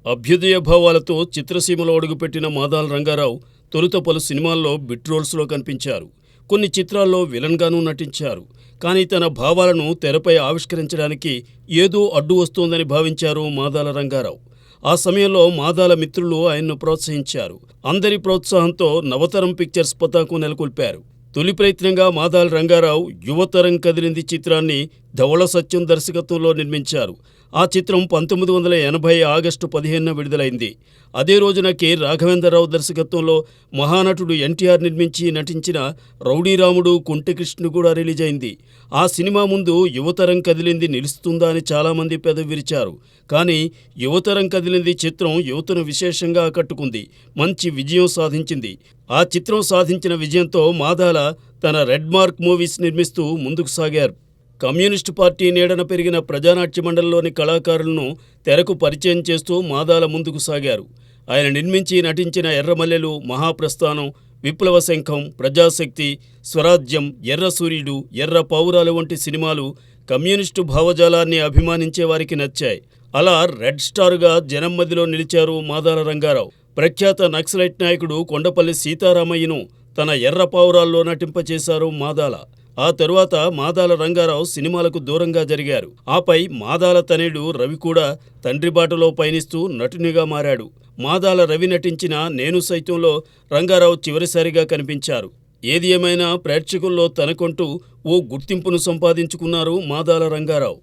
అభ్యుదయ భావాలతో చిత్రసీమలో అడుగుపెట్టిన మాదాల రంగారావు తొలుత పలు సినిమాల్లో బిట్ రోల్స్లో కనిపించారు. కొన్ని చిత్రాల్లో విలన్గానూ నటించారు. కానీ తన భావాలను తెరపై ఆవిష్కరించడానికి ఏదో అడ్డు వస్తోందని భావించారు మాదాల రంగారావు. ఆ సమయంలో మాదాల మిత్రులు ఆయన్ను ప్రోత్సహించారు. అందరి ప్రోత్సాహంతో నవతరం పిక్చర్స్ పతాకం నెలకొల్పారు. తొలి ప్రయత్నంగా మాదాల రంగారావు యువతరం కదిలింది చిత్రాన్ని ధవళ సత్యం దర్శకత్వంలో నిర్మించారు. ఆ చిత్రం 1980 ఆగస్టు 15న విడుదలైంది. అదే రోజున కె. రాఘవేంద్రరావు దర్శకత్వంలో మహానటుడు ఎన్టీఆర్ నిర్మించి నటించిన రౌడీ రాముడు కుంటి కృష్ణుడు కూడా రిలీజ్ అయింది. ఆ సినిమా ముందు యువతరం కదిలింది నిలుస్తుందా అని చాలామంది పెదవి విరిచారు. కానీ యువతరం కదిలింది చిత్రం యువతను విశేషంగా ఆకట్టుకుంది. మంచి విజయం సాధించింది. ఆ చిత్రం సాధించిన విజయంతో మాదాల తన రెడ్ మార్క్ మూవీస్ నిర్మిస్తూ ముందుకు సాగారు. కమ్యూనిస్టు పార్టీ నీడన పెరిగిన ప్రజానాట్య మండలిలోని కళాకారులను తెరకు పరిచయం చేస్తూ మాదాల ముందుకు సాగారు. ఆయన నిర్మించి నటించిన ఎర్రమల్లెలు, మహాప్రస్థానం, విప్లవ శంఖం, ప్రజాశక్తి, స్వరాజ్యం, ఎర్ర సూర్యుడు, ఎర్ర పౌరాలు వంటి సినిమాలు కమ్యూనిస్టు భావజాలాన్ని అభిమానించే వారికి నచ్చాయి. అలా రెడ్ స్టార్గా జనం మధ్యలో నిలిచారు మాదాల రంగారావు. ప్రఖ్యాత నక్సలైట్ నాయకుడు కొండపల్లి సీతారామయ్యను తన ఎర్ర పావురాల్లో నటింపచేశారు మాదాల. ఆ తరువాత మాదాల రంగారావు సినిమాలకు దూరంగా జరిగారు. ఆపై మాదాల తనయుడు రవి కూడా తండ్రి బాటలో పయనిస్తూ నటునిగా మారాడు. మాదాల రవి నటించిన నేను సైతంలో రంగారావు చివరిసారిగా కనిపించారు. ఏది ఏమైనా ప్రేక్షకుల్లో తనకంటూ ఓ గుర్తింపును సంపాదించుకున్నారు మాదాల రంగారావు.